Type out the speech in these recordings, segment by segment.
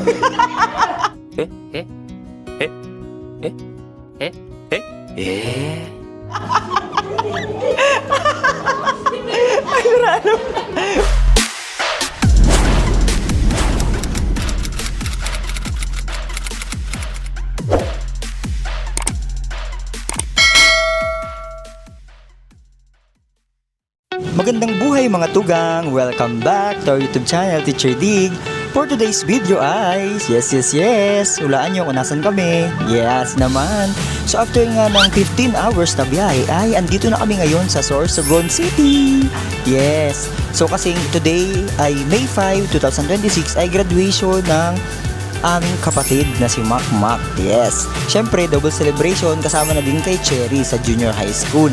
Eh? Eh? Eh? Eh? Eh? Eh? Eh? Ay, rano. Magandang buhay mga tugang! Welcome back to our YouTube channel, Teacher Dig. For today's video ay, yes, hulaan nyo kung nasan kami. Yes naman. So after nga ng 15 hours na biyahe ay andito na kami ngayon sa Sorsogon City. Yes. So kasi today ay May 5, 2026 ay graduation ng aming kapatid na si Mac Mac. Yes. Syempre, double celebration kasama na din kay Cherry sa junior high school.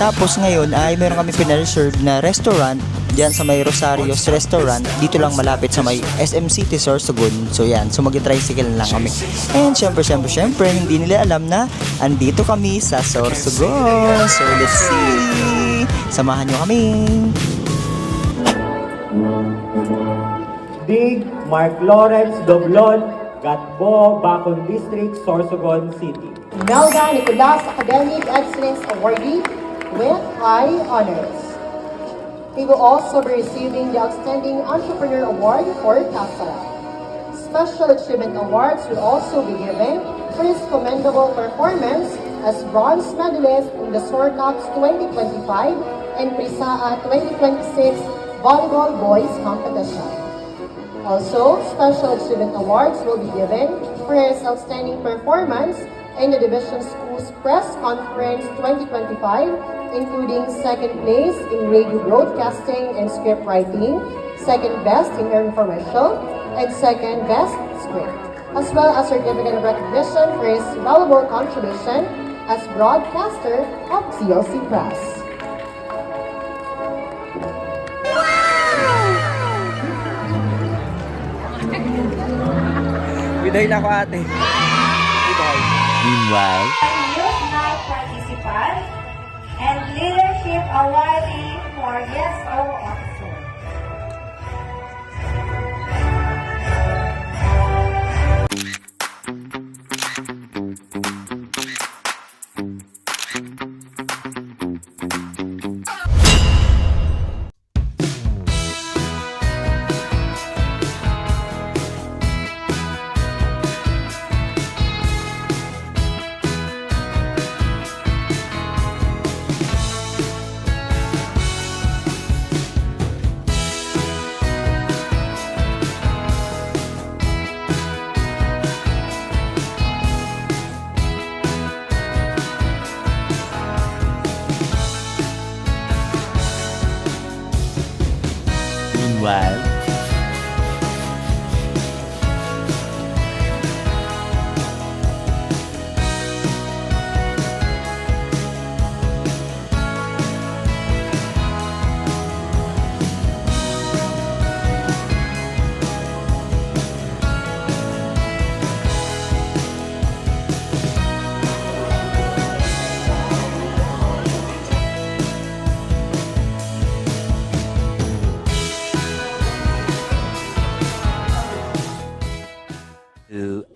Tapos ngayon ay meron kami pinreserve na restaurant diyan sa may Rosario's Restaurant. Dito lang malapit sa may SM City Sorsogon. So yan, so mag-tricycle lang kami. And syempre, hindi nila alam na andito kami sa Sorsogon. So let's see. Samahan nyo kami. Dig, Mark Lawrence, Doblon, Gatbo, Bacon District, Sorsogon City. Melda Nicolas Academic Excellence Awardee with high honors. He will also be receiving the Outstanding Entrepreneur Award for CASA. Special Achievement Awards will also be given for his commendable performance as bronze medalist in the SORCAPS 2025 and PRISAA 2026 Volleyball Boys Competition. Also, Special Achievement Awards will be given for his outstanding performance in the Division Schools Press Conference 2025, including second place in radio broadcasting and script writing, second best in infomercial, and second best script, as well as certificate of recognition for his valuable contribution as broadcaster of CLC Press. Biday na ako ate. Biday. Meanwhile, Youth Night participant and Leadership Awardee for SO Officer. meanwhile,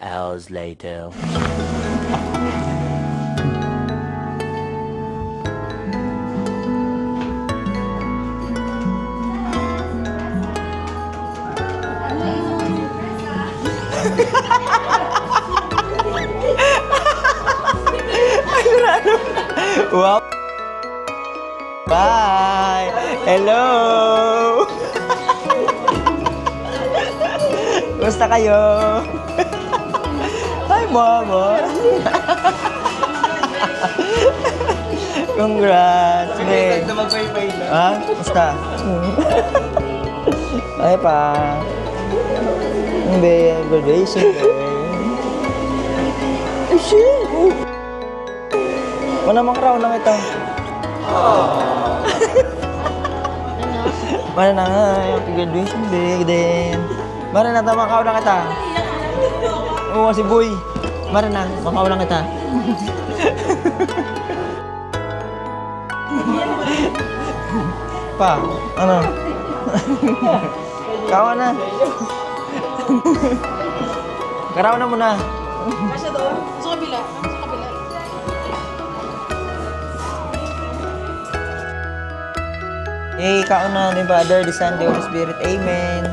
hours later. Wow. Bye. Hello. Kumusta kayo? Hi, Mama. Congrats. Hey. Ha? Kumusta? Ay pa. Hindi, graduation. Ay, shit. Wala mang crown lang ito. Mana na nga, happy graduation day din. Mana na, makaw lang kita. Oo, si Boy. Mana na, makaw lang kita. Pa, ano? Kawa na. Karaw na muna. Kasi doon, sa kabila. Sa kabila. Eh, kaon na ni Father, the Son, the Holy Spirit. Amen.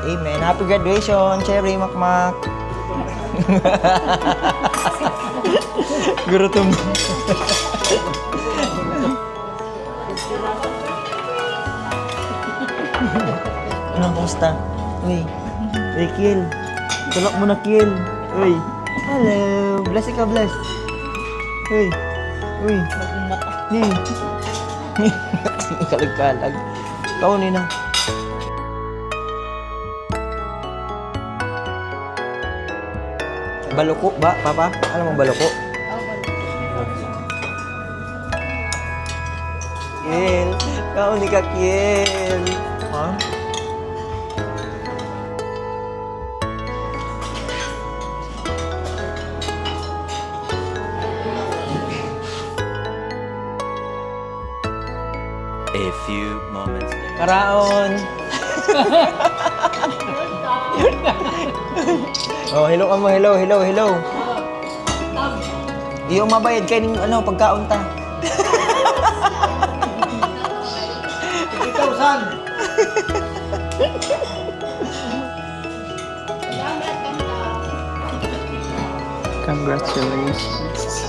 Amen. Happy graduation, Cherry Makmak. Guru tum. Anong kumusta? Uy. Uy, Kiel. Tulak mo na, Kiel. Uy. Hello. Bless ka, bless. Uy. Uy. Ni. Kalag-kalag. Kaunin na. Baluko ba, Papa? Ano mong baluko? Kiel. Kaunin ka, Kiel. Ha? A few moments later. Karaon. Oh, hello ka mo, hello. Iyo mabayad kay ning ano pagkaon ta. Ikaw san? Congratulations.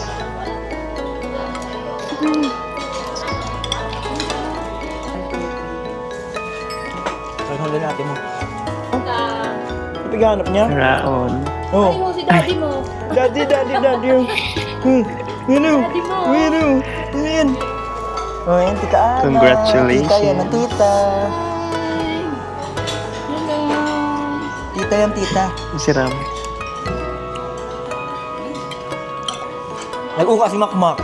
Ano din natin mo? Piganap niya? Raon. Oh. Ay mo si daddy mo. Daddy. Ano? Ano? Ano yan? Oh, yan, Tita Ana. Congratulations. Tita yan, ang tita. Tita yan, tita. Si Ram. Nag-uka si Makmak.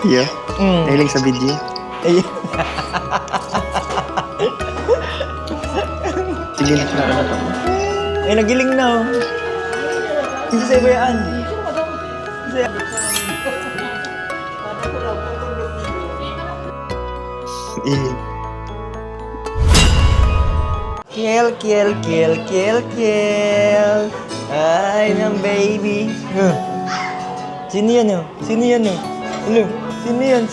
Yeah. Nahiling sa video. Ay, Sige na na ito. ay nagiling na, oh. Hindi sa ibayaan. Eh. Kiel. Ay, ng baby. Sino yan, oh? Sino? Ano? Sino yan?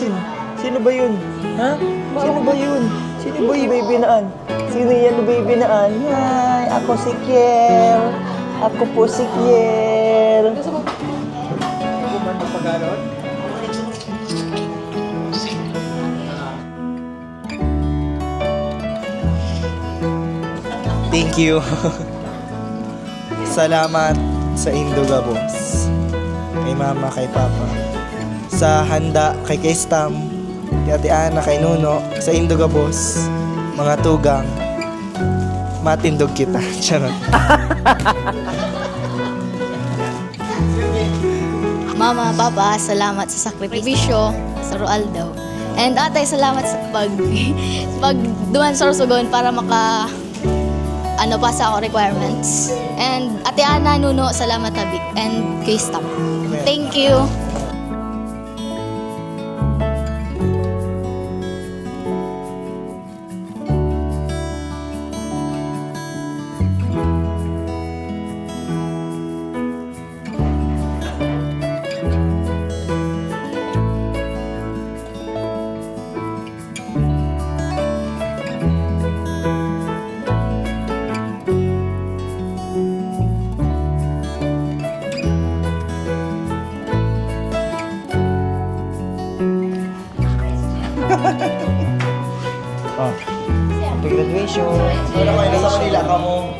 Sino ba yun? Ha? Sino ba yun? Sino ba yung baby naan? Sino yan yung baby naan? Hi, ako si Kiel. Ako po si Kiel. Thank you. Salamat sa Induga Boss. Kay Mama, kay Papa. Sa handa kay Kestam, kay Ate Ana, kay Nuno, sa Induga Boss. Mga tugang, matindog kita. Charot. Mama, Papa, salamat sa sakripisyo sa Roaldo. And Atay, salamat sa pagduman sa Sorsogon para pa sa ako requirements. And Ate Ana, Nuno, salamat tabi. And kay staff. Thank you. Oh. Happy graduation. Wala kayo nasa Manila ka mo.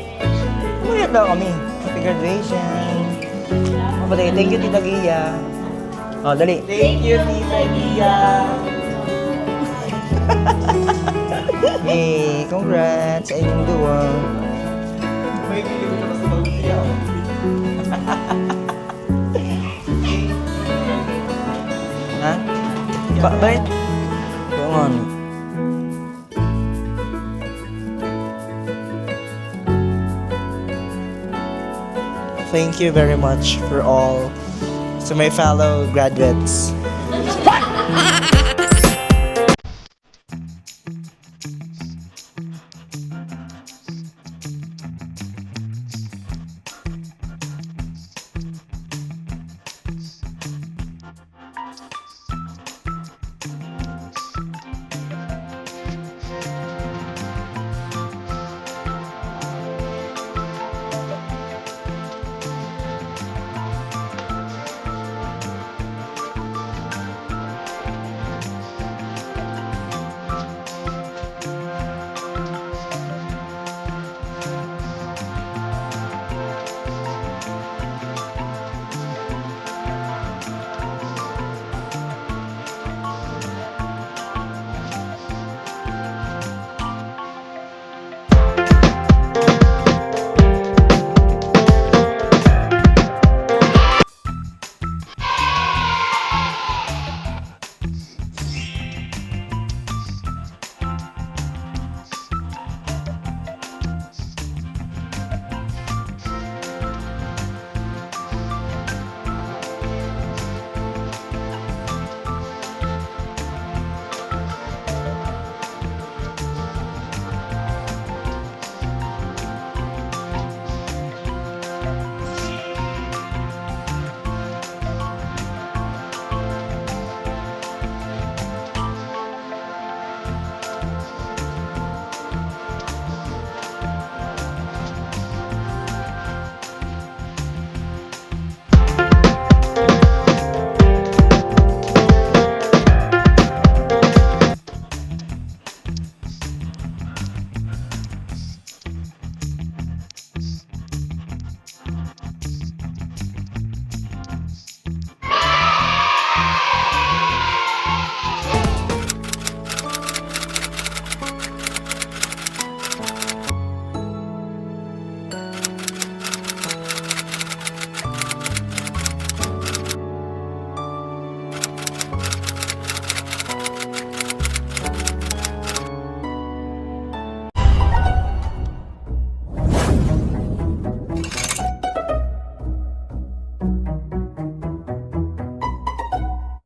Umayat na kami. Happy graduation. Mabuti. Thank you, Tita Gia. Oh, dali. Thank you, Tita Gia. Hey, congrats sa inyong duwa. Ha? Bakit? Doon. Thank you very much for all to my fellow graduates.